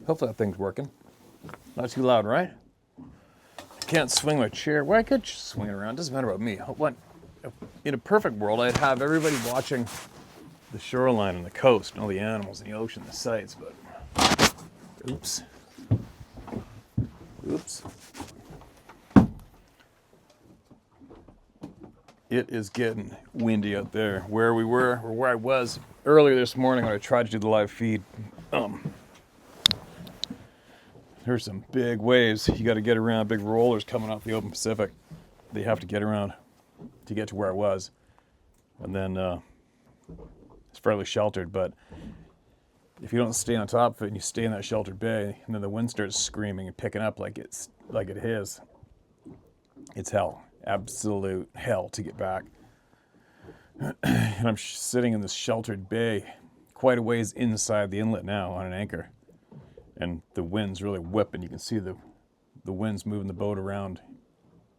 Hopefully that thing's working. Not too loud, right? I can't swing my chair. Well, I could swing it around. Doesn't matter about me. What? In a perfect world, I'd have everybody watching the shoreline and the coast and all the animals in the ocean, the sights, but oops. Oops. It is getting windy out there. Where we were, or where I was earlier this morning when I tried to do the live feed, there's some big waves. You got to get around, big rollers coming off the open Pacific. They have to get around to get to where I was. And then it's fairly sheltered, but if you don't stay on top of it and you stay in that sheltered bay, and then the wind starts screaming and picking up like it is, it's hell. Absolute hell to get back. And I'm sitting in this sheltered bay quite a ways inside the inlet now on an anchor. And the wind's really whipping. You can see the wind's moving the boat around.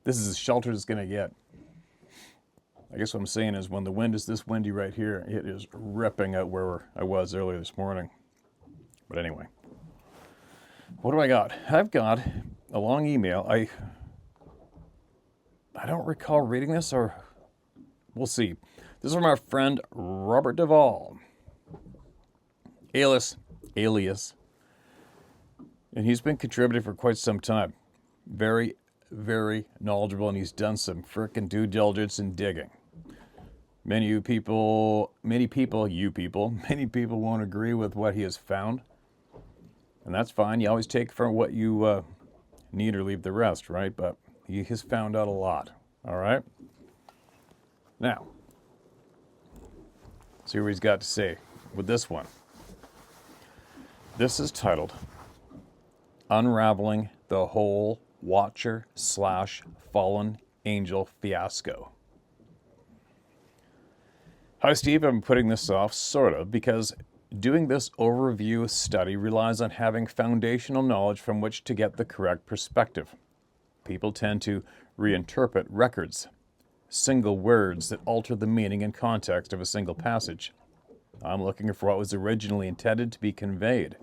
This is as sheltered as it's going to get. I guess what I'm saying is when the wind is this windy right here, it is ripping out where I was earlier this morning. But anyway, what do I got? I've got a long email. I don't recall reading this, or we'll see. This is from our friend Robert Duvall, alias, and he's been contributing for quite some time. Very, very knowledgeable, and he's done some frickin' due diligence and digging. Many people won't agree with what he has found, and that's fine. You always take from what you need or leave the rest, right? But he has found out a lot, all right? Now, see what he's got to say with this one. This is titled, Unraveling the Whole Watcher/Fallen Angel Fiasco. Hi, Steve. I'm putting this off, sort of, because doing this overview study relies on having foundational knowledge from which to get the correct perspective. People tend to reinterpret records, single words that alter the meaning and context of a single passage. I'm looking for what was originally intended to be conveyed.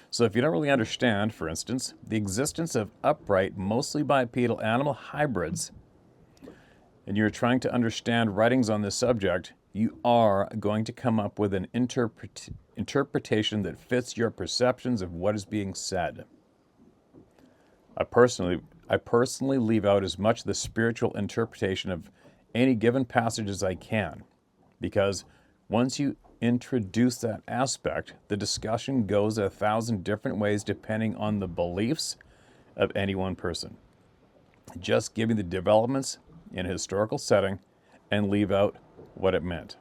So if you don't really understand, for instance, the existence of upright, mostly bipedal animal hybrids, and you're trying to understand writings on this subject, you are going to come up with an interpretation that fits your perceptions of what is being said. I personally leave out as much of the spiritual interpretation of any given passage as I can, because once you introduce that aspect, the discussion goes 1,000 different ways depending on the beliefs of any one person. Just give me the developments in a historical setting and leave out what it meant.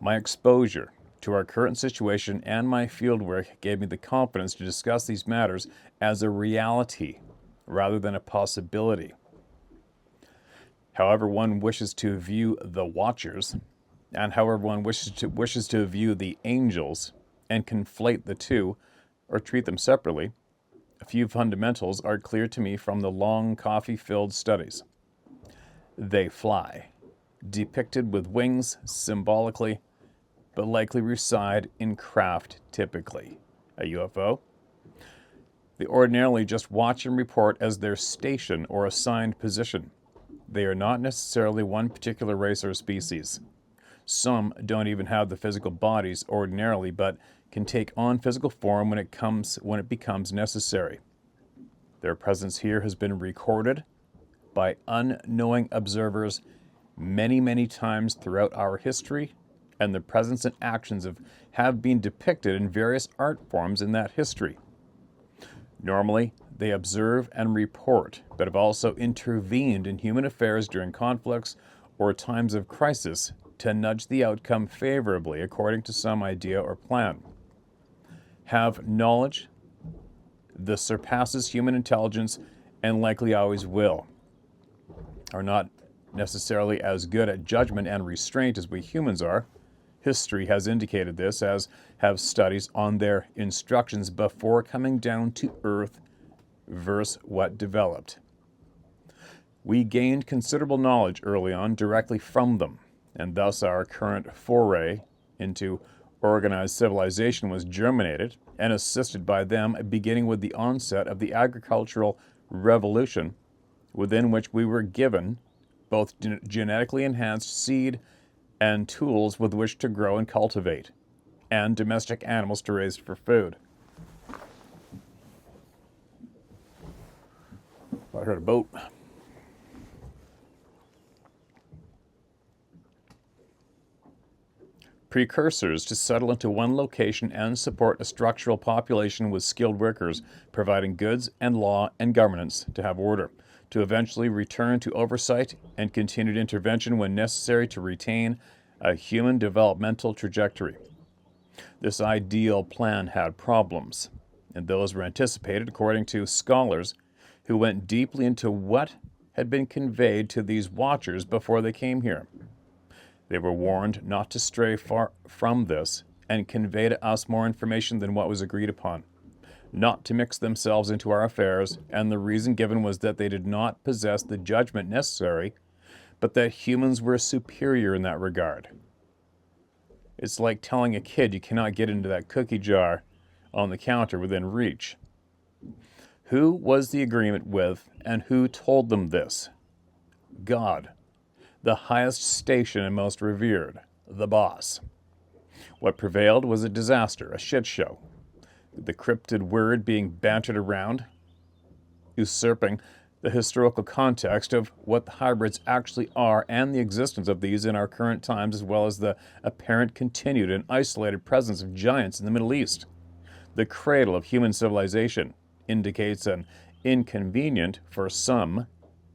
My exposure to our current situation and my fieldwork gave me the confidence to discuss these matters as a reality rather than a possibility. However one wishes to view the watchers, and however one wishes to view the angels and conflate the two or treat them separately, a few fundamentals are clear to me from the long coffee-filled studies. They fly, depicted with wings symbolically, but likely reside in craft typically. A UFO? They ordinarily just watch and report as their station or assigned position. They are not necessarily one particular race or species. Some don't even have the physical bodies ordinarily, but can take on physical form when it becomes necessary. Their presence here has been recorded by unknowing observers many, many times throughout our history, and their presence and actions have been depicted in various art forms in that history. Normally, they observe and report, but have also intervened in human affairs during conflicts or times of crisis to nudge the outcome favorably according to some idea or plan. Have knowledge that surpasses human intelligence and likely always will. Are not necessarily as good at judgment and restraint as we humans are. History has indicated this, as have studies on their instructions before coming down to earth versus what developed. We gained considerable knowledge early on directly from them, and thus our current foray into Organized civilization was germinated and assisted by them, beginning with the onset of the agricultural revolution, within which we were given both genetically enhanced seed and tools with which to grow and cultivate, and domestic animals to raise for food. I heard a boat. Precursors to settle into one location and support a structural population with skilled workers, providing goods and law and governance to have order, to eventually return to oversight and continued intervention when necessary to retain a human developmental trajectory. This ideal plan had problems, and those were anticipated according to scholars who went deeply into what had been conveyed to these watchers before they came here. They were warned not to stray far from this and convey to us more information than what was agreed upon, not to mix themselves into our affairs, and the reason given was that they did not possess the judgment necessary, but that humans were superior in that regard. It's like telling a kid you cannot get into that cookie jar on the counter within reach. Who was the agreement with, and who told them this? God, the highest station and most revered, the boss. What prevailed was a disaster, a shit show. The cryptid word being bantered around, usurping the historical context of what the hybrids actually are and the existence of these in our current times, as well as the apparent continued and isolated presence of giants in the Middle East. The cradle of human civilization indicates an inconvenient, for some,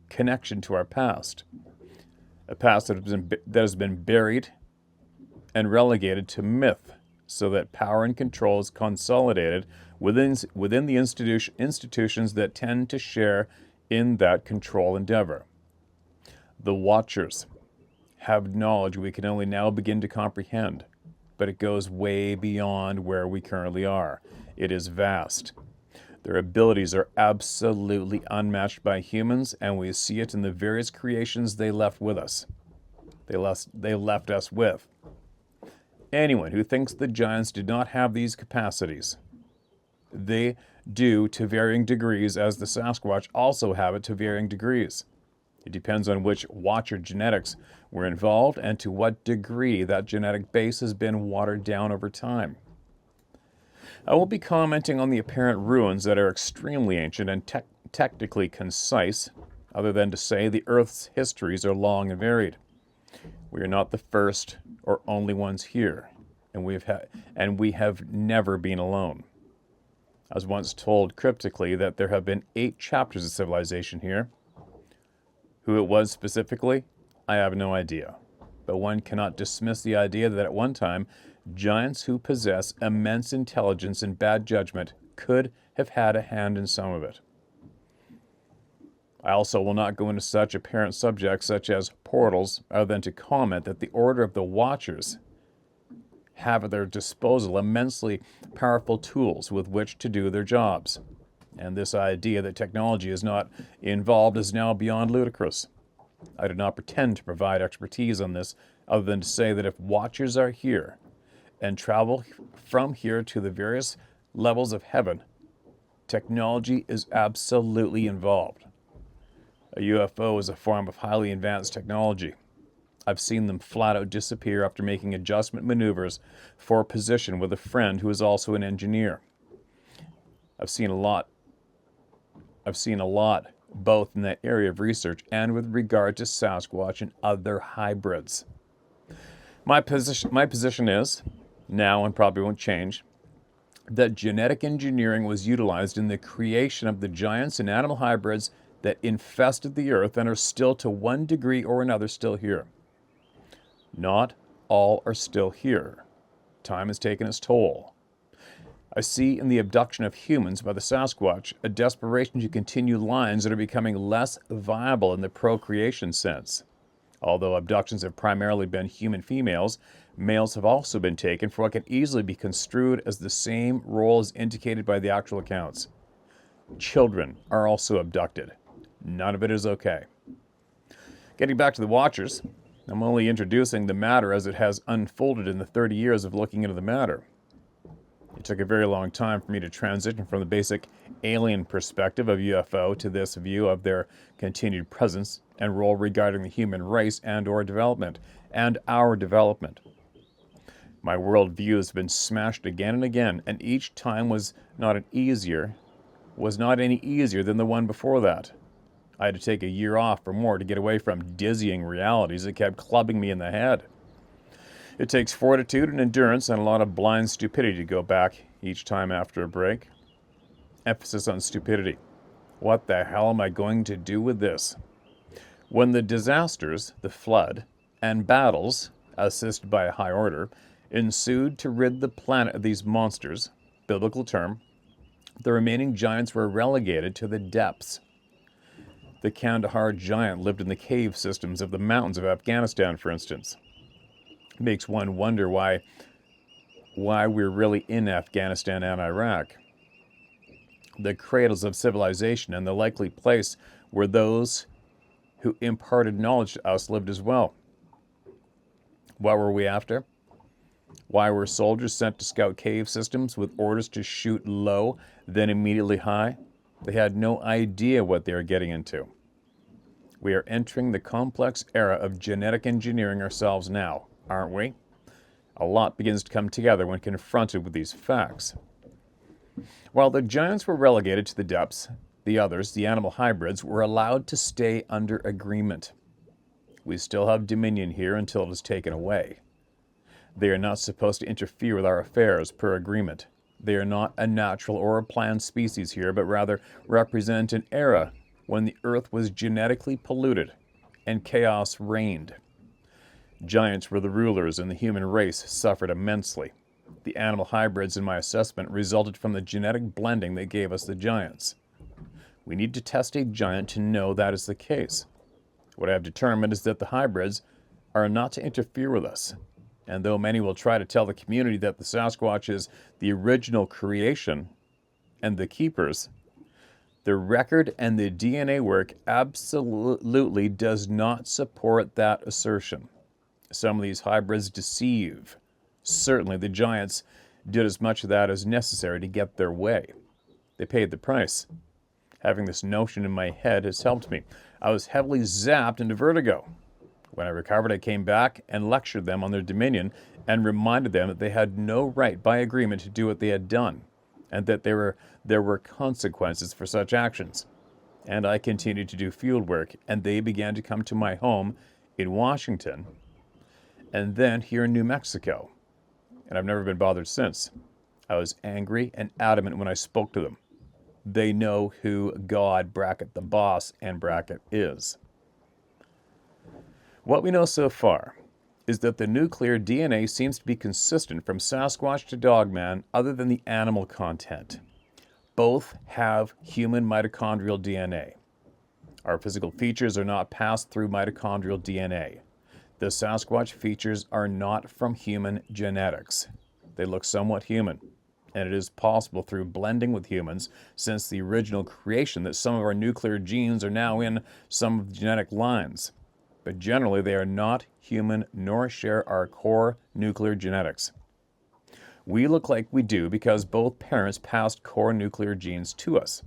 connection to our past. A past that has been buried and relegated to myth, so that power and control is consolidated within the institutions that tend to share in that control endeavor. The Watchers have knowledge we can only now begin to comprehend, but it goes way beyond where we currently are. It is vast. Their abilities are absolutely unmatched by humans, and we see it in the various creations they left with us. They left us with. Anyone who thinks the giants did not have these capacities, they do to varying degrees, as the Sasquatch also have it to varying degrees. It depends on which watcher genetics were involved and to what degree that genetic base has been watered down over time. I won't be commenting on the apparent ruins that are extremely ancient and technically concise, other than to say the Earth's histories are long and varied. We are not the first or only ones here, and we have never been alone. I was once told cryptically that there have been 8 chapters of civilization here. Who it was specifically, I have no idea, but one cannot dismiss the idea that at one time, giants who possess immense intelligence and bad judgment could have had a hand in some of it. I also will not go into such apparent subjects such as portals, other than to comment that the Order of the Watchers have at their disposal immensely powerful tools with which to do their jobs. And this idea that technology is not involved is now beyond ludicrous. I do not pretend to provide expertise on this, other than to say that if Watchers are here, and travel from here to the various levels of heaven, technology is absolutely involved. A UFO is a form of highly advanced technology. I've seen them flat out disappear after making adjustment maneuvers for position with a friend who is also an engineer. I've seen a lot both in that area of research and with regard to Sasquatch and other hybrids. My position is, now and probably won't change, that genetic engineering was utilized in the creation of the giants and animal hybrids that infested the earth and are still to one degree or another still here. Not all are still here. Time has taken its toll. I see in the abduction of humans by the Sasquatch a desperation to continue lines that are becoming less viable in the procreation sense. Although abductions have primarily been human females, males have also been taken for what can easily be construed as the same role as indicated by the actual accounts. Children are also abducted. None of it is okay. Getting back to the Watchers, I'm only introducing the matter as it has unfolded in the 30 years of looking into the matter. It took a very long time for me to transition from the basic alien perspective of UFO to this view of their continued presence and role regarding the human race and or development, and our development. My worldview has been smashed again and again, and each time was not any easier than the one before that. I had to take a year off or more to get away from dizzying realities that kept clubbing me in the head. It takes fortitude and endurance and a lot of blind stupidity to go back each time after a break. Emphasis on stupidity. What the hell am I going to do with this? When the disasters, the flood, and battles, assisted by a high order, ensued to rid the planet of these monsters, biblical term, the remaining giants were relegated to the depths. The Kandahar giant lived in the cave systems of the mountains of Afghanistan, for instance. It makes one wonder why we're really in Afghanistan and Iraq. The cradles of civilization and the likely place where those who imparted knowledge to us lived as well. What were we after? Why were soldiers sent to scout cave systems with orders to shoot low, then immediately high? They had no idea what they were getting into. We are entering the complex era of genetic engineering ourselves now, aren't we? A lot begins to come together when confronted with these facts. While the giants were relegated to the depths, the others, the animal hybrids, were allowed to stay under agreement. We still have dominion here until it is taken away. They are not supposed to interfere with our affairs per agreement. They are not a natural or a planned species here, but rather represent an era when the earth was genetically polluted and chaos reigned. Giants were the rulers and the human race suffered immensely. The animal hybrids, in my assessment, resulted from the genetic blending that gave us the giants. We need to test a giant to know that is the case. What I have determined is that the hybrids are not to interfere with us. And though many will try to tell the community that the Sasquatch is the original creation and the keepers, the record and the DNA work absolutely does not support that assertion. Some of these hybrids deceive. Certainly the giants did as much of that as necessary to get their way. They paid the price. Having this notion in my head has helped me. I was heavily zapped into vertigo. When I recovered, I came back and lectured them on their dominion and reminded them that they had no right by agreement to do what they had done, and that there were consequences for such actions. And I continued to do field work, and they began to come to my home in Washington, and then here in New Mexico. And I've never been bothered since. I was angry and adamant when I spoke to them. They know who God, bracket the boss, and bracket is. What we know so far is that the nuclear DNA seems to be consistent from Sasquatch to Dogman other than the animal content. Both have human mitochondrial DNA. Our physical features are not passed through mitochondrial DNA. The Sasquatch features are not from human genetics. They look somewhat human, and it is possible through blending with humans since the original creation that some of our nuclear genes are now in some of the genetic lines. But generally they are not human nor share our core nuclear genetics. We look like we do because both parents passed core nuclear genes to us.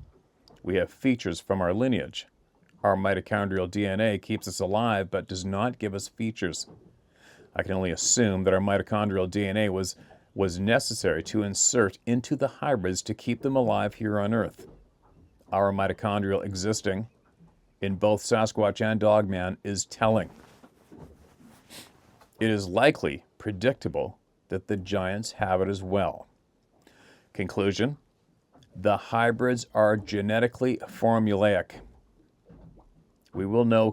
We have features from our lineage. Our mitochondrial DNA keeps us alive but does not give us features. I can only assume that our mitochondrial DNA was necessary to insert into the hybrids to keep them alive here on Earth. Our mitochondrial existing in both Sasquatch and Dogman is telling. It is likely predictable that the giants have it as well. Conclusion: the hybrids are genetically formulaic. We will know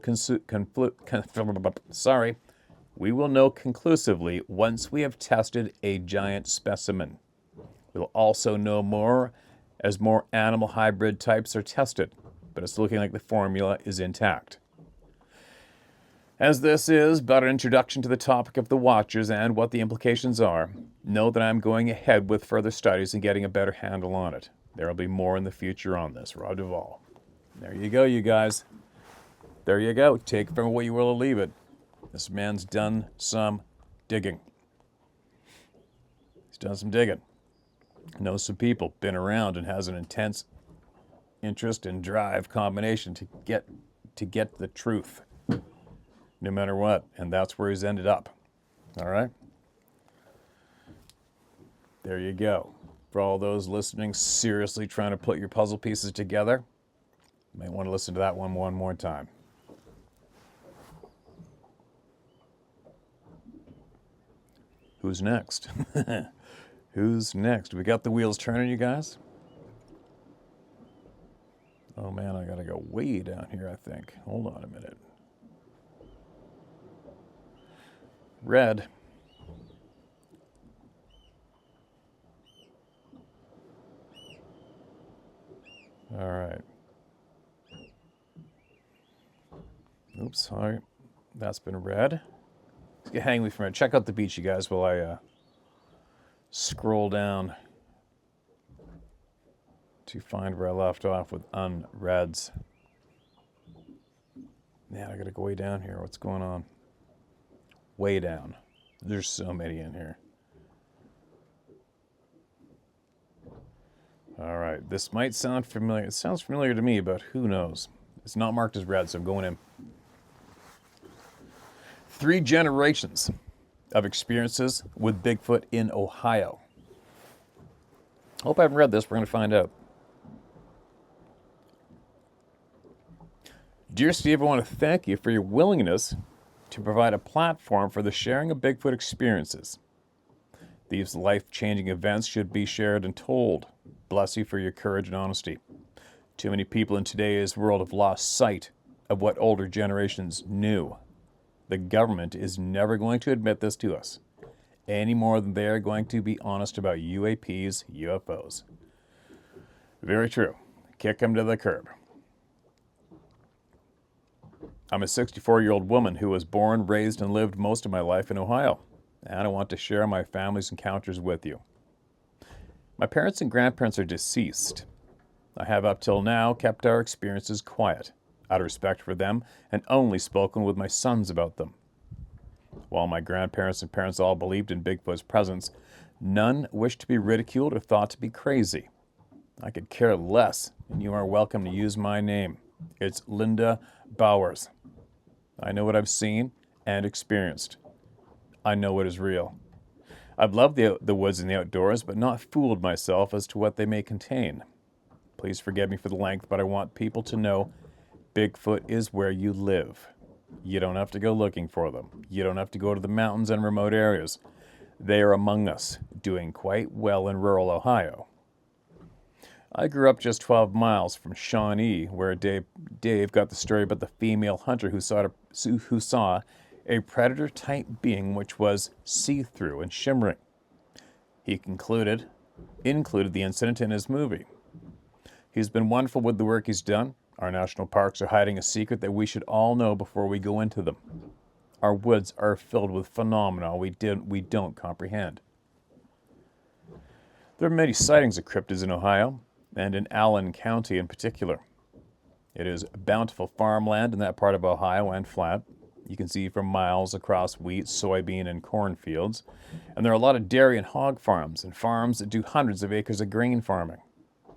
conclusively once we have tested a giant specimen. We'll also know more as more animal hybrid types are tested, but it's looking like the formula is intact. As this is but an introduction to the topic of the Watchers and what the implications are, know that I'm going ahead with further studies and getting a better handle on it. There will be more in the future on this. Rob Duvall. There you go, you guys. There you go. Take it from where you will or leave it. This man's done some digging. He's done some digging. Knows some people, been around, and has an intense interest and drive combination to get the truth, no matter what. And that's where he's ended up. All right? There you go. For all those listening, seriously trying to put your puzzle pieces together, you might want to listen to that one more time. Who's next? Who's next? We got the wheels turning, you guys? Oh man, I gotta go way down here, I think. Hold on a minute. Red. All right. Oops, sorry. That's been red. Hang with me for a minute. Check out the beach, you guys, while I scroll down to find where I left off with unreds. Man, I gotta go way down here. What's going on? Way down. There's so many in here. All right, this might sound familiar. It sounds familiar to me, but who knows? It's not marked as red, so I'm going in. 3 generations of experiences with Bigfoot in Ohio. Hope I haven't read this. We're going to find out. Dear Steve, I want to thank you for your willingness to provide a platform for the sharing of Bigfoot experiences. These life-changing events should be shared and told. Bless you for your courage and honesty. Too many people in today's world have lost sight of what older generations knew. The government is never going to admit this to us, any more than they are going to be honest about UAPs, UFOs. Very true. Kick them to the curb. I'm a 64-year-old woman who was born, raised, and lived most of my life in Ohio, and I want to share my family's encounters with you. My parents and grandparents are deceased. I have up till now kept our experiences quiet, out of respect for them, and only spoken with my sons about them. While my grandparents and parents all believed in Bigfoot's presence, none wished to be ridiculed or thought to be crazy. I could care less, and you are welcome to use my name. It's Linda Bowers. I know what I've seen and experienced. I know what is real. I've loved the woods and the outdoors, but not fooled myself as to what they may contain. Please forgive me for the length, but I want people to know Bigfoot is where you live. You don't have to go looking for them. You don't have to go to the mountains and remote areas. They are among us, doing quite well in rural Ohio. I grew up just 12 miles from Shawnee, where Dave got the story about the female hunter who saw a predator-type being which was see-through and shimmering. He included the incident in his movie. He's been wonderful with the work he's done. Our national parks are hiding a secret that we should all know before we go into them. Our woods are filled with phenomena we don't comprehend. There are many sightings of cryptids in Ohio, and in Allen County in particular. It is bountiful farmland in that part of Ohio and flat. You can see for miles across wheat, soybean, and corn fields. And there are a lot of dairy and hog farms, and farms that do hundreds of acres of grain farming.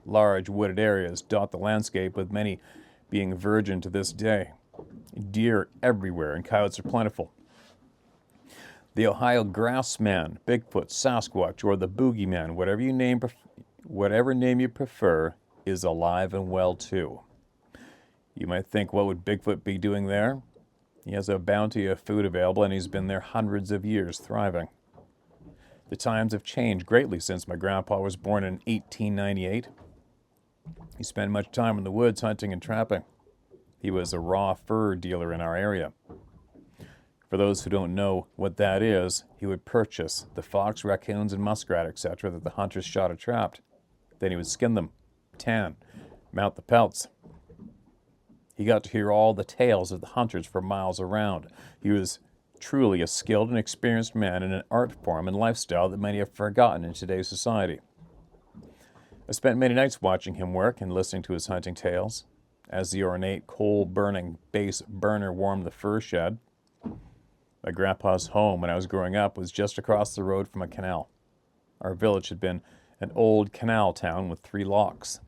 Large wooded areas dot the landscape, with many being virgin to this day. Deer everywhere, and coyotes are plentiful. The Ohio grassman, Bigfoot, Sasquatch, or the boogeyman, whatever name you prefer, is alive and well too. You might think, what would Bigfoot be doing there? He has a bounty of food available, and he's been there hundreds of years, thriving. The times have changed greatly since my grandpa was born in 1898. He spent much time in the woods hunting and trapping. He was a raw fur dealer in our area. For those who don't know what that is, he would purchase the fox, raccoons, and muskrat, etc., that the hunters shot or trapped. Then he would skin them, tan, mount the pelts. He got to hear all the tales of the hunters for miles around. He was truly a skilled and experienced man in an art form and lifestyle that many have forgotten in today's society. I spent many nights watching him work and listening to his hunting tales. As the ornate coal-burning base burner warmed the fur shed, My grandpa's home when I was growing up was just across the road from a canal. Our village had been an old canal town with 3 locks.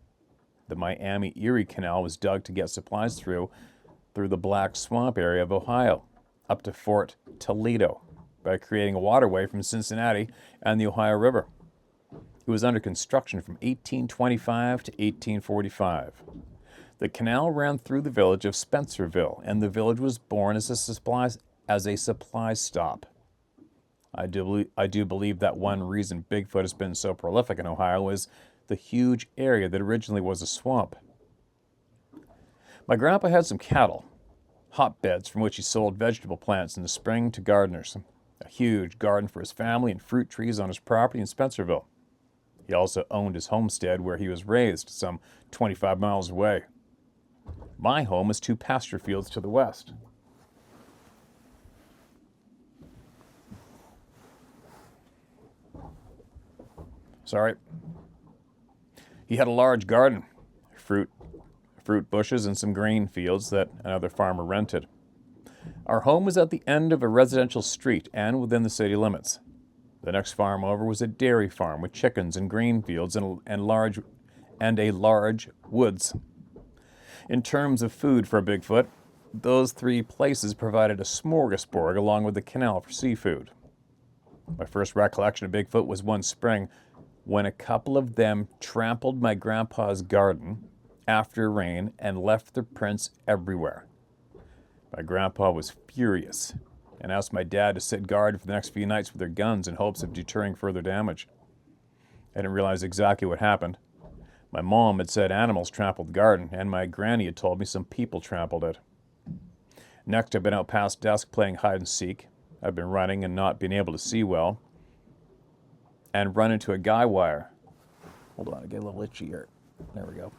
The Miami-Erie Canal was dug to get supplies through the Black Swamp area of Ohio, up to Fort Toledo, by creating a waterway from Cincinnati and the Ohio River. It was under construction from 1825 to 1845. The canal ran through the village of Spencerville, and the village was born as a supply stop. I do believe that one reason Bigfoot has been so prolific in Ohio is the huge area that originally was a swamp. My grandpa had some cattle, hotbeds from which he sold vegetable plants in the spring to gardeners, a huge garden for his family, and fruit trees on his property in Spencerville. He also owned his homestead where he was raised, some 25 miles away. My home is 2 pasture fields to the west. Sorry. He had a large garden, fruit bushes, and some grain fields that another farmer rented. Our home was at the end of a residential street and within the city limits. The next farm over was a dairy farm with chickens and grain fields and a large woods. In terms of food for Bigfoot, those 3 places provided a smorgasbord along with the canal for seafood. My first recollection of Bigfoot was one spring when a couple of them trampled my grandpa's garden after rain and left their prints everywhere. My grandpa was furious and asked my dad to sit guard for the next few nights with their guns in hopes of deterring further damage. I didn't realize exactly what happened. My mom had said animals trampled the garden, and my granny had told me some people trampled it. Next, I've been out past dusk playing hide and seek. I've been running and not being able to see well, and run into a guy wire. Hold on, I get a little itchy here. There we go.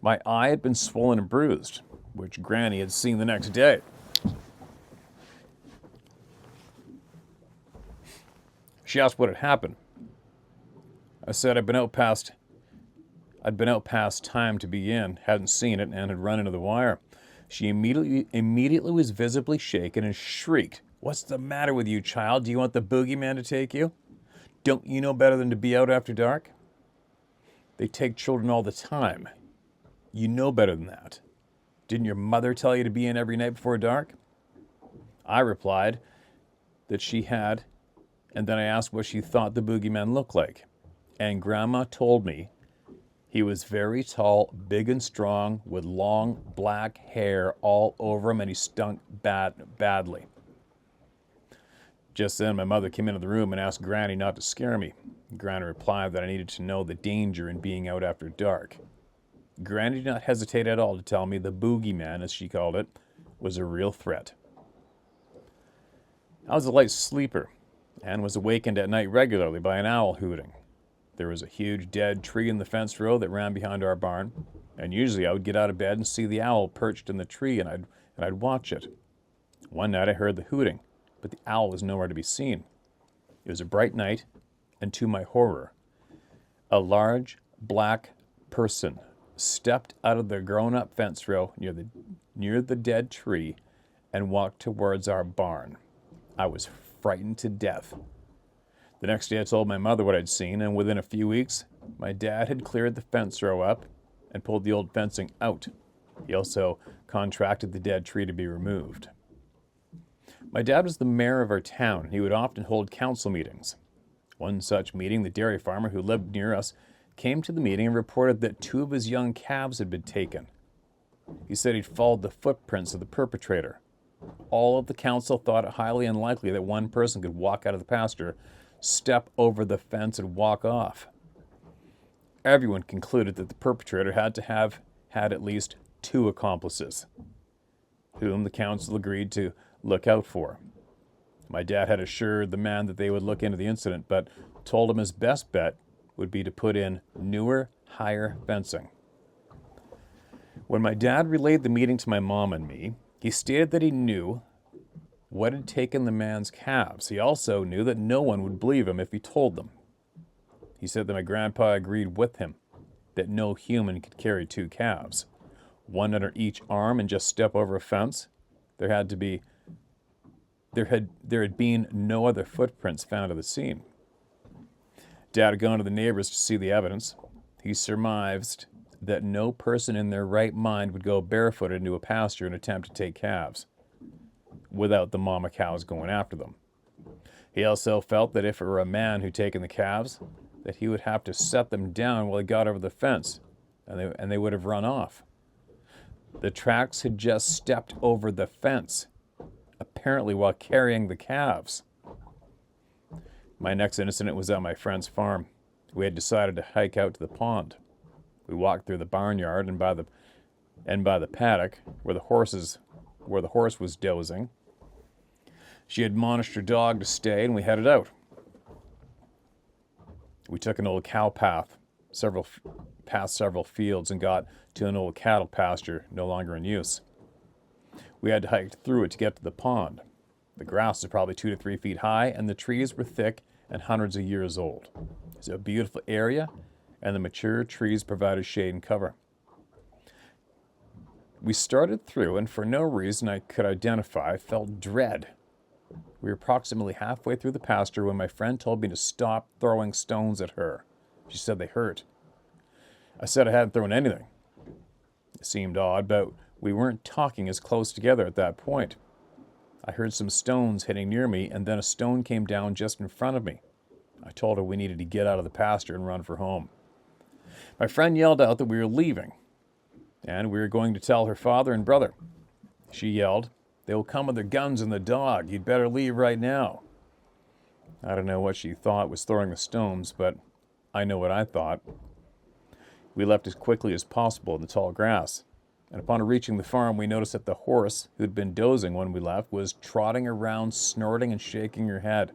My eye had been swollen and bruised, which Granny had seen the next day. She asked what had happened. I said I'd been out past time to be in, hadn't seen it, and had run into the wire. She immediately was visibly shaken and shrieked, "What's the matter with you, child? Do you want the boogeyman to take you? Don't you know better than to be out after dark? They take children all the time. You know better than that. Didn't your mother tell you to be in every night before dark?" I replied that she had, and then I asked what she thought the boogeyman looked like. And Grandma told me he was very tall, big and strong, with long black hair all over him, and he stunk badly. Just then, my mother came into the room and asked Granny not to scare me. Granny replied that I needed to know the danger in being out after dark. Granny did not hesitate at all to tell me the boogeyman, as she called it, was a real threat. I was a light sleeper and was awakened at night regularly by an owl hooting. There was a huge dead tree in the fence row that ran behind our barn, and usually I would get out of bed and see the owl perched in the tree, and I'd watch it. One night I heard the hooting, but the owl was nowhere to be seen. It was a bright night, and to my horror, a large black person stepped out of the grown-up fence row near the dead tree and walked towards our barn. I was frightened to death. The next day I told my mother what I'd seen, and within a few weeks, my dad had cleared the fence row up and pulled the old fencing out. He also contracted the dead tree to be removed. My dad was the mayor of our town, and he would often hold council meetings. One such meeting, the dairy farmer who lived near us came to the meeting and reported that 2 of his young calves had been taken. He said he'd followed the footprints of the perpetrator. All of the council thought it highly unlikely that one person could walk out of the pasture, step over the fence, and walk off. Everyone concluded that the perpetrator had to have had at least 2 accomplices, whom the council agreed to look out for. My dad had assured the man that they would look into the incident, but told him his best bet would be to put in newer, higher fencing. When my dad relayed the meeting to my mom and me, he stated that he knew what had taken the man's calves. He also knew that no one would believe him if he told them. He said that my grandpa agreed with him that no human could carry 2 calves, one under each arm, and just step over a fence. There had to be there had been no other footprints found at the scene. Dad had gone to the neighbors to see the evidence. He surmised that no person in their right mind would go barefooted into a pasture and attempt to take calves without the mama cows going after them. He also felt that if it were a man who'd taken the calves, that he would have to set them down while he got over the fence, and they would have run off. The tracks had just stepped over the fence, apparently while carrying the calves. My next incident was at my friend's farm. We had decided to hike out to the pond. We walked through the barnyard and by the paddock where the horse was dozing. She admonished her dog to stay, and we headed out. We took an old cow path, past several fields, and got to an old cattle pasture no longer in use. We had to hike through it to get to the pond. The grass was probably 2 to 3 feet high, and the trees were thick and hundreds of years old. It was a beautiful area, and the mature trees provided shade and cover. We started through, and for no reason I could identify, felt dread. We were approximately halfway through the pasture when my friend told me to stop throwing stones at her. She said they hurt. I said I hadn't thrown anything. It seemed odd, but we weren't talking as close together at that point. I heard some stones hitting near me, and then a stone came down just in front of me. I told her we needed to get out of the pasture and run for home. My friend yelled out that we were leaving, and we were going to tell her father and brother. She yelled, "They will come with their guns and the dog. You'd better leave right now." I don't know what she thought was throwing the stones, but I know what I thought. We left as quickly as possible in the tall grass, and upon reaching the farm, we noticed that the horse, who'd been dozing when we left, was trotting around, snorting and shaking her head.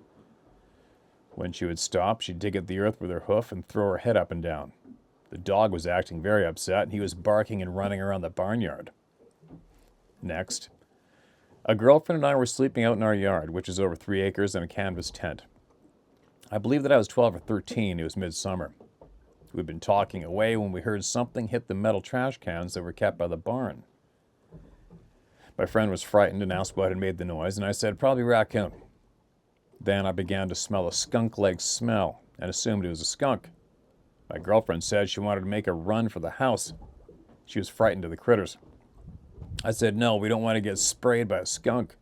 When she would stop, she'd dig at the earth with her hoof and throw her head up and down. The dog was acting very upset, and he was barking and running around the barnyard. Next, a girlfriend and I were sleeping out in our yard, which is over 3 acres and a canvas tent. I believe that I was 12 or 13. It was midsummer. We'd been talking away when we heard something hit the metal trash cans that were kept by the barn. My friend was frightened and asked what had made the noise, and I said, "Probably raccoon." Then I began to smell a skunk-like smell and assumed it was a skunk. My girlfriend said she wanted to make a run for the house. She was frightened of the critters. I said, "No, we don't want to get sprayed by a skunk."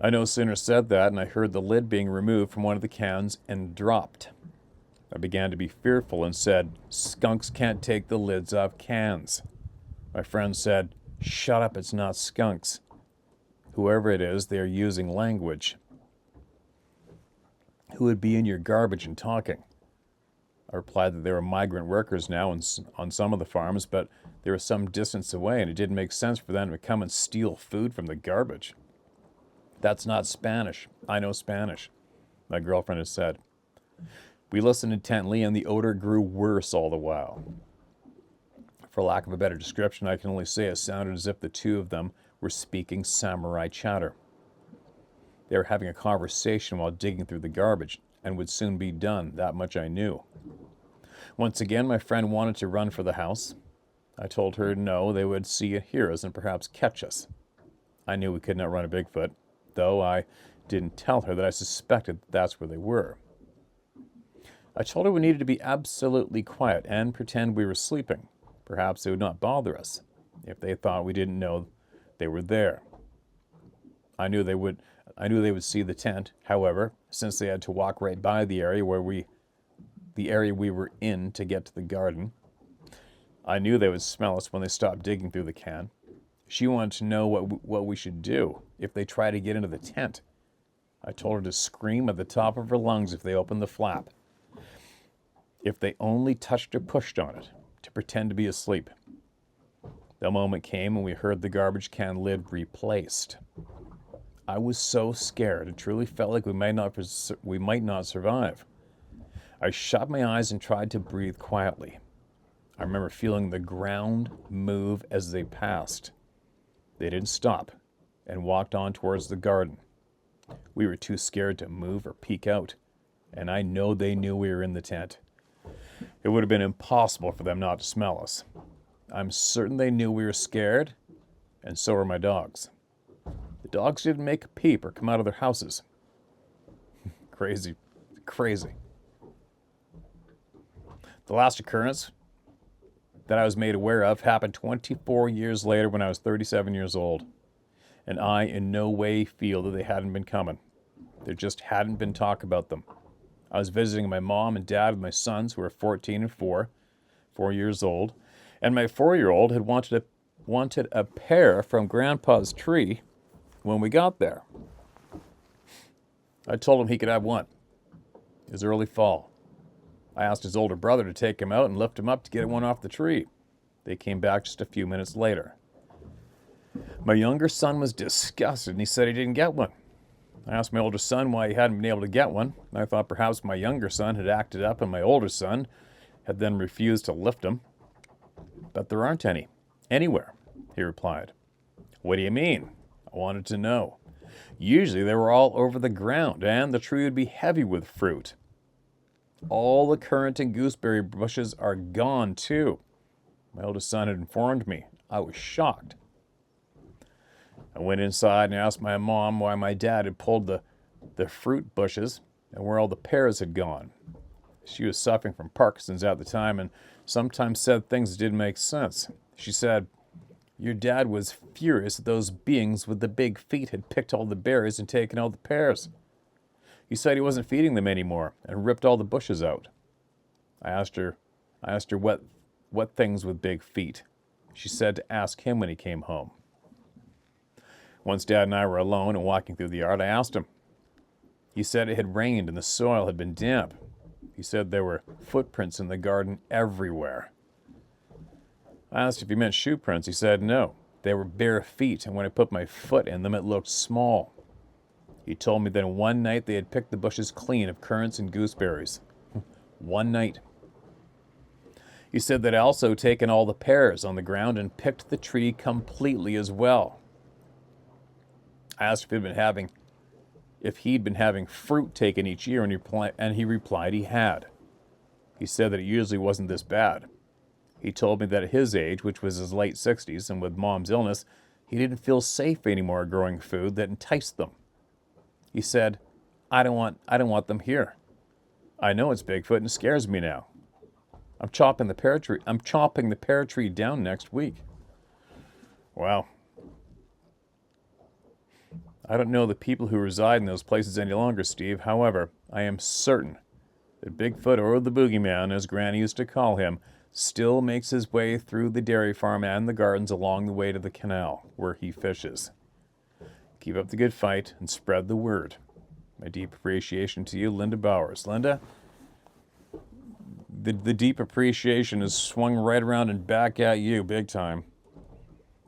I no sooner said that, and I heard the lid being removed from one of the cans and dropped. I began to be fearful and said, "Skunks can't take the lids off cans." My friend said, "Shut up, it's not skunks. Whoever it is, they are using language. Who would be in your garbage and talking?" I replied that there were migrant workers now on some of the farms, but they were some distance away, and it didn't make sense for them to come and steal food from the garbage. "That's not Spanish. I know Spanish," my girlfriend had said. We listened intently, and the odor grew worse all the while. For lack of a better description, I can only say it sounded as if the two of them were speaking samurai chatter. They were having a conversation while digging through the garbage, and would soon be done, that much I knew. Once again, my friend wanted to run for the house. I told her no, they would see and hear us and perhaps catch us. I knew we could not run a Bigfoot, though I didn't tell her that I suspected that's where they were. I told her we needed to be absolutely quiet and pretend we were sleeping. Perhaps they would not bother us if they thought we didn't know they were there. I knew they would see the tent. However, since they had to walk right by the area we were in to get to the garden, I knew they would smell us when they stopped digging through the can. She wanted to know what we should do if they try to get into the tent. I told her to scream at the top of her lungs if they opened the flap. If they only touched or pushed on it, to pretend to be asleep. The moment came when we heard the garbage can lid replaced. I was so scared. It truly felt like we might not survive. I shut my eyes and tried to breathe quietly. I remember feeling the ground move as they passed. They didn't stop and walked on towards the garden. We were too scared to move or peek out, and I know they knew we were in the tent. It would have been impossible for them not to smell us. I'm certain they knew we were scared, and so were my dogs. The dogs didn't make a peep or come out of their houses. Crazy. Crazy. The last occurrence that I was made aware of happened 24 years later when I was 37 years old. And I in no way feel that they hadn't been coming. There just hadn't been talk about them. I was visiting my mom and dad with my sons, who were 14 and 4 years old, and my 4-year-old had wanted a pear from Grandpa's tree when we got there. I told him he could have one. It was early fall. I asked his older brother to take him out and lift him up to get one off the tree. They came back just a few minutes later. My younger son was disgusted, and he said he didn't get one. I asked my older son why he hadn't been able to get one. I thought perhaps my younger son had acted up and my older son had then refused to lift him. But there aren't any. Anywhere, he replied. What do you mean? I wanted to know. Usually they were all over the ground, and the tree would be heavy with fruit. All the currant and gooseberry bushes are gone, too. My oldest son had informed me. I was shocked. I went inside and asked my mom why my dad had pulled the fruit bushes and where all the pears had gone. She was suffering from Parkinson's at the time and sometimes said things that didn't make sense. She said, "Your dad was furious that those beings with the big feet had picked all the berries and taken all the pears. He said he wasn't feeding them anymore and ripped all the bushes out." I asked her what things with big feet. She said to ask him when he came home. Once Dad and I were alone and walking through the yard, I asked him. He said it had rained and the soil had been damp. He said there were footprints in the garden everywhere. I asked if he meant shoe prints. He said no. They were bare feet, and when I put my foot in them, it looked small. He told me that in one night they had picked the bushes clean of currants and gooseberries. One night. He said they'd also taken all the pears on the ground and picked the tree completely as well. I asked if he'd been having fruit taken each year, and he replied he had. He said that it usually wasn't this bad. He told me that at his age, which was his late 60s, and with Mom's illness, he didn't feel safe anymore growing food that enticed them. He said, I don't want them here. I know it's Bigfoot and it scares me now. I'm chopping the pear tree down next week. Wow. I don't know the people who reside in those places any longer, Steve. However, I am certain that Bigfoot, or the boogeyman, as Granny used to call him, still makes his way through the dairy farm and the gardens along the way to the canal, where he fishes. Keep up the good fight and spread the word. My deep appreciation to you, Linda Bowers. Linda, the deep appreciation is swung right around and back at you big time.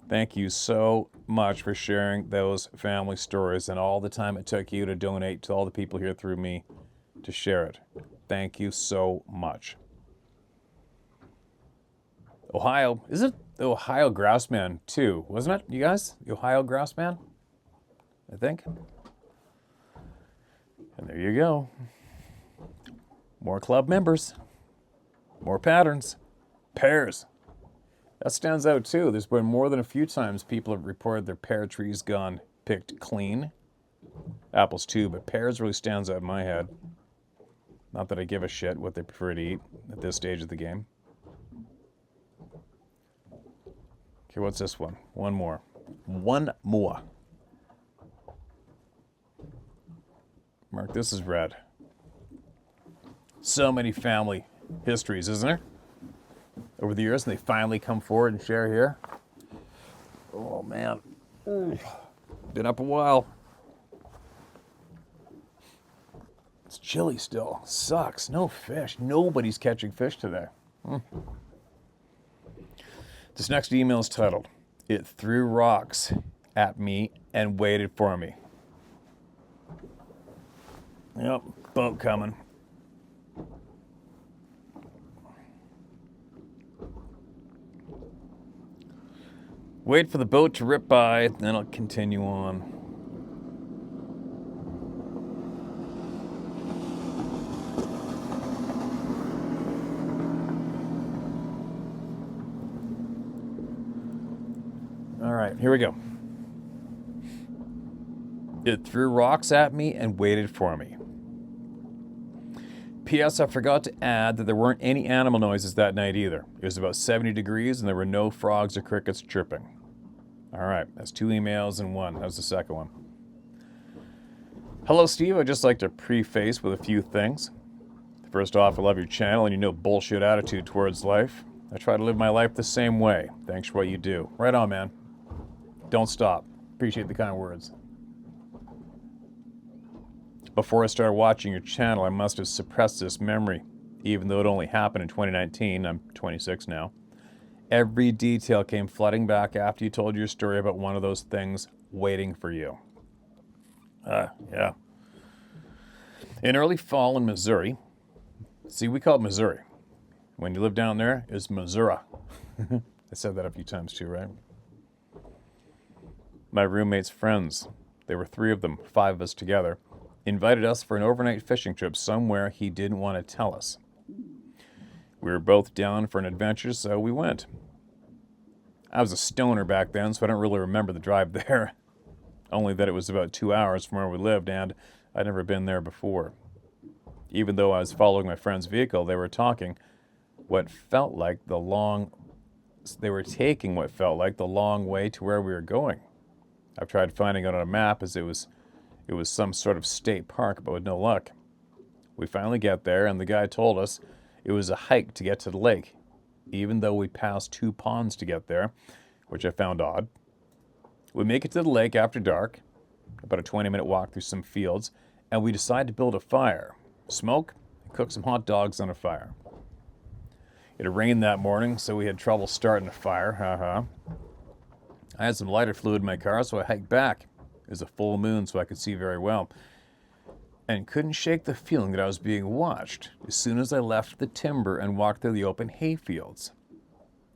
Thank you so much for sharing those family stories and all the time it took you to donate to all the people here through me to share it. Thank you so much. Ohio, is it the Ohio Grassman too, wasn't it, you guys? The Ohio Grassman, I think. And there you go. More club members. More patterns. Pears. That stands out too. There's been more than a few times people have reported their pear trees gone picked clean. Apples too, but pears really stands out in my head. Not that I give a shit what they prefer to eat at this stage of the game. Okay, what's this one? One more. Mark, this is red. So many family histories, isn't there? Over the years, and they finally come forward and share here. Oh, man. Been up a while. It's chilly still. Sucks. No fish. Nobody's catching fish today. This next email is titled, "It Threw Rocks at Me and Waited for Me." Yep, boat coming. Wait for the boat to rip by, then I'll continue on. All right, here we go. It threw rocks at me and waited for me. P.S. I forgot to add that there weren't any animal noises that night either. It was about 70 degrees and there were no frogs or crickets chirping. All right, that's 2 emails in one. That was the second one. Hello, Steve. I'd just like to preface with a few things. First off, I love your channel and your no bullshit attitude towards life. I try to live my life the same way. Thanks for what you do. Right on, man. Don't stop. Appreciate the kind words. Before I started watching your channel, I must have suppressed this memory, even though it only happened in 2019. I'm 26 now. Every detail came flooding back after you told your story about one of those things waiting for you. Yeah. In early fall in Missouri, see, we call it Missouri. When you live down there, it's Missouri. I said that a few times too, right? My roommate's friends, there were 3 of them, 5 of us together, invited us for an overnight fishing trip somewhere he didn't want to tell us. We were both down for an adventure, so we went. I was a stoner back then, so I don't really remember the drive there. Only that it was about 2 hours from where we lived, and I'd never been there before. Even though I was following my friend's vehicle, they were taking what felt like the long way to where we were going. I've tried finding it on a map as it was some sort of state park, but with no luck. We finally get there, and the guy told us it was a hike to get to the lake, even though we passed 2 ponds to get there, which I found odd. We make it to the lake after dark, about a 20-minute walk through some fields, and we decide to build a fire, smoke, and cook some hot dogs on a fire. It had rained that morning, so we had trouble starting a fire, I had some lighter fluid in my car, so I hiked back. It was a full moon, so I could see very well, and couldn't shake the feeling that I was being watched as soon as I left the timber and walked through the open hay fields.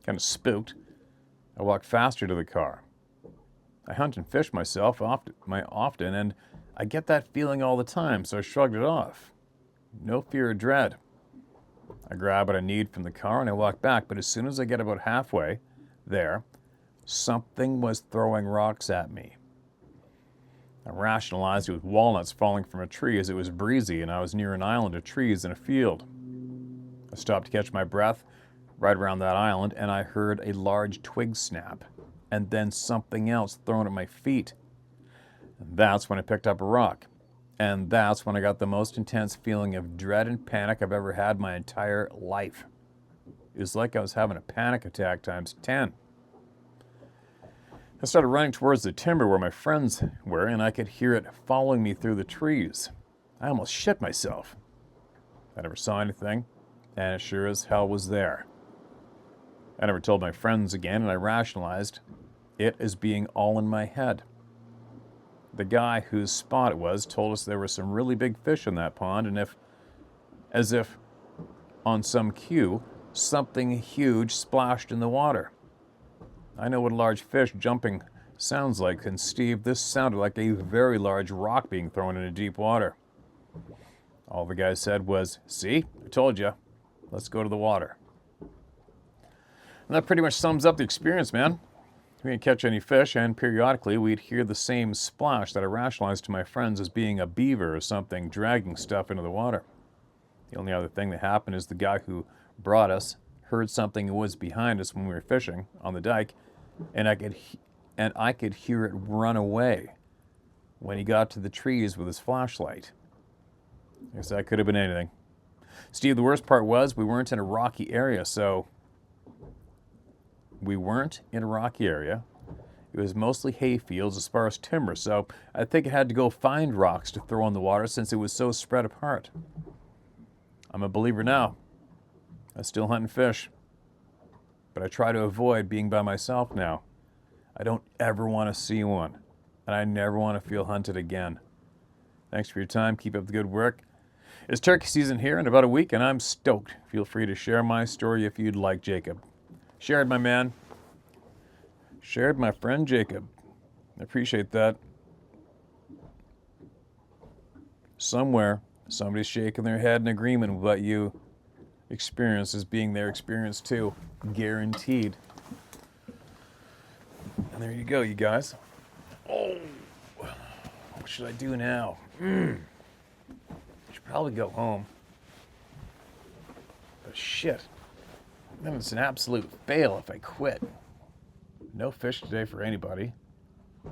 Kind of spooked, I walked faster to the car. I hunt and fish myself often, and I get that feeling all the time, so I shrugged it off. No fear or dread. I grab what I need from the car and I walk back, but as soon as I get about halfway there, something was throwing rocks at me. I rationalized it was walnuts falling from a tree as it was breezy and I was near an island of trees in a field. I stopped to catch my breath right around that island, and I heard a large twig snap, and then something else thrown at my feet. And that's when I picked up a rock. And that's when I got the most intense feeling of dread and panic I've ever had my entire life. It was like I was having a panic attack times 10. I started running towards the timber where my friends were, and I could hear it following me through the trees. I almost shit myself. I never saw anything, and it sure as hell was there. I never told my friends again, and I rationalized it as being all in my head. The guy whose spot it was told us there were some really big fish in that pond, and as if on some cue, something huge splashed in the water. I know what a large fish jumping sounds like, and Steve, this sounded like a very large rock being thrown into deep water. All the guy said was, "See, I told you, let's go to the water." And that pretty much sums up the experience, man. We didn't catch any fish, and periodically we'd hear the same splash that I rationalized to my friends as being a beaver or something dragging stuff into the water. The only other thing that happened is the guy who brought us heard something was behind us when we were fishing on the dike, and I could hear it run away when he got to the trees with his flashlight. I guess that could have been anything. Steve, the worst part was we weren't in a rocky area, It was mostly hay fields as far as timber, so I think I had to go find rocks to throw in the water since it was so spread apart. I'm a believer now. I still hunt and fish, but I try to avoid being by myself now. I don't ever want to see one, and I never want to feel hunted again. Thanks for your time. Keep up the good work. It's turkey season here in about a week, and I'm stoked. Feel free to share my story if you'd like, Jacob. Shared, my man. Shared, my friend Jacob. I appreciate that. Somewhere, somebody's shaking their head in agreement with what you experience as being their experience too. Guaranteed. And there you go, you guys. Oh, What should I do now? I should probably go home. But shit. Then it's an absolute fail if I quit. No fish today for anybody. The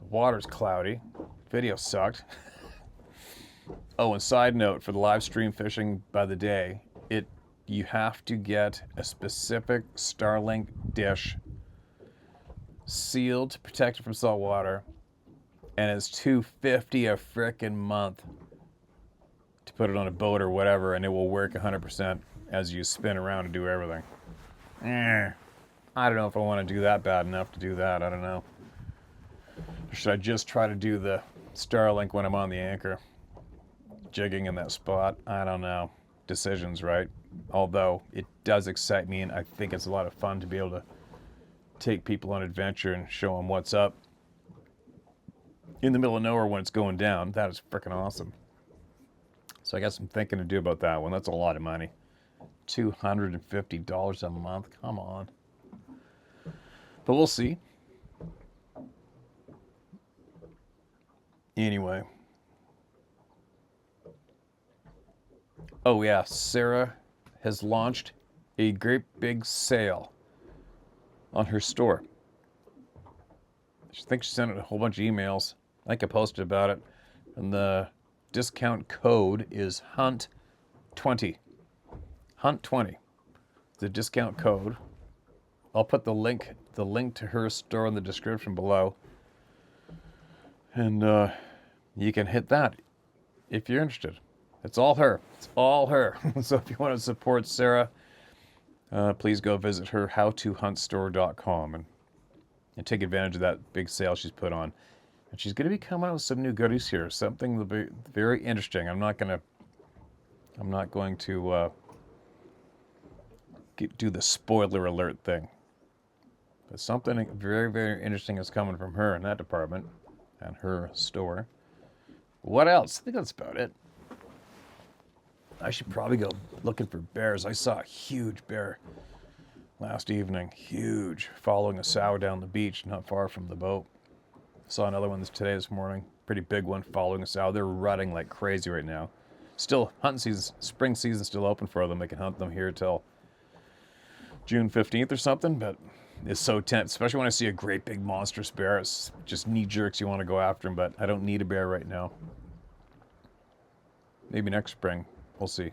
water's cloudy. Video sucked. Oh, and side note, for the live stream fishing by the day, you have to get a specific Starlink dish sealed, protected from salt water, and it's $250 a frickin' month to put it on a boat or whatever, and it will work 100% as you spin around and do everything. I don't know if I want to do that bad enough to do that. I don't know. Or should I just try to do the Starlink when I'm on the anchor, jigging in that spot? I don't know. Decisions, right? Although it does excite me, and I think it's a lot of fun to be able to take people on adventure and show them what's up in the middle of nowhere when it's going down. That is freaking awesome. So I got some thinking to do about that one. That's a lot of money. $250 a month. Come on. But we'll see. Anyway. Oh yeah, Sarah has launched a great big sale on her store. I think she sent out a whole bunch of emails. I think I posted about it. And the discount code is HUNT20. HUNT20. The discount code. I'll put the link to her store in the description below. And you can hit that if you're interested. It's all her. It's all her. So if you want to support Sarah, please go visit her howtohuntstore.com and take advantage of that big sale she's put on. And she's going to be coming out with some new goodies here. Something that'll be very interesting. I'm not going to do the spoiler alert thing. But something very, very interesting is coming from her in that department and her store. What else? I think that's about it. I should probably go looking for bears. I saw a huge bear last evening. Huge. Following a sow down the beach not far from the boat. Saw another one this morning. Pretty big one following a sow. They're rutting like crazy right now. Still, hunting season, spring season still open for them. They can hunt them here till June 15th or something, but it's so tense, especially when I see a great big monstrous bear. It's just knee jerks. You want to go after them, but I don't need a bear right now. Maybe next spring. We'll see.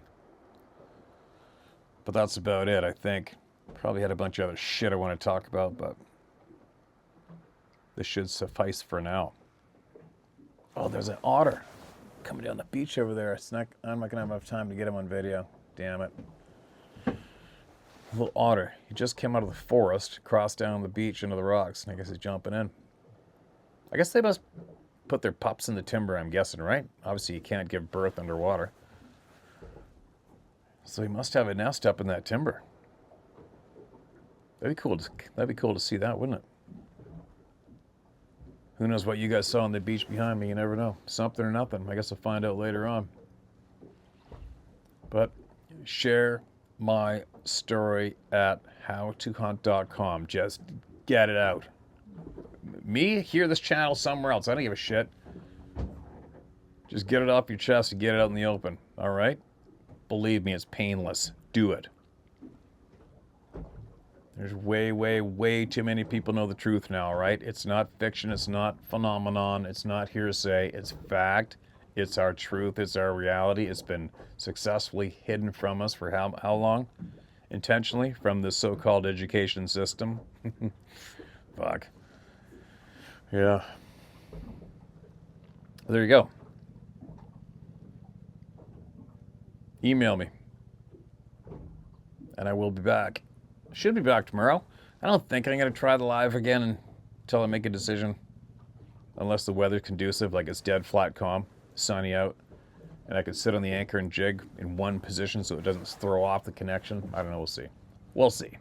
But that's about it, I think. Probably had a bunch of other shit I want to talk about, but this should suffice for now. Oh, there's an otter coming down the beach over there. I'm not going to have enough time to get him on video. Damn it. A little otter. He just came out of the forest, crossed down the beach into the rocks, and I guess he's jumping in. I guess they must put their pups in the timber, I'm guessing, right? Obviously, you can't give birth underwater. So he must have a nest up in that timber. That'd be cool to see that, wouldn't it? Who knows what you guys saw on the beach behind me? You never know. Something or nothing. I guess I'll find out later on. But share my story at howtohunt.com. Just get it out. Me, hear this channel somewhere else. I don't give a shit. Just get it off your chest and get it out in the open. All right? Believe me, it's painless. Do it. There's way, way, way too many people know the truth now, right? It's not fiction. It's not phenomenon. It's not hearsay. It's fact. It's our truth. It's our reality. It's been successfully hidden from us for how long? Intentionally from the so-called education system. Fuck. Yeah. There you go. Email me. And I will be back. Should be back tomorrow. I don't think I'm going to try the live again until I make a decision. Unless the weather's conducive, like it's dead flat calm, sunny out. And I could sit on the anchor and jig in one position so it doesn't throw off the connection. I don't know, we'll see. We'll see.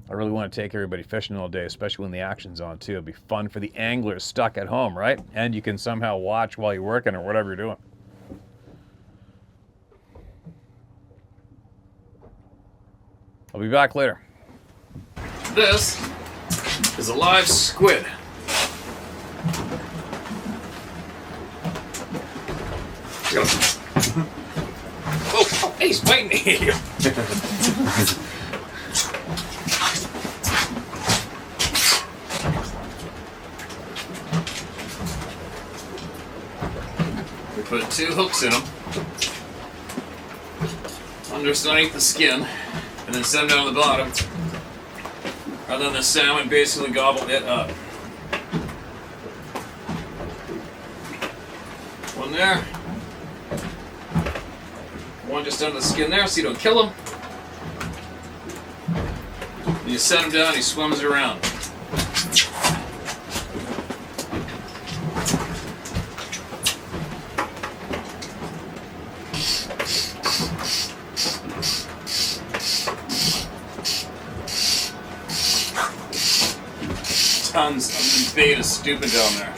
I really want to take everybody fishing all day, especially when the action's on too. It'd be fun for the anglers stuck at home, right? And you can somehow watch while you're working or whatever you're doing. I'll be back later. This is a live squid. Oh, hey, he's biting me. We put 2 hooks in them, underneath the skin, and then set them down the bottom. And then the salmon basically gobbled it up. One there. One just under the skin there, so you don't kill him. And you set him down, he swims around. Tons of bait is stupid down there.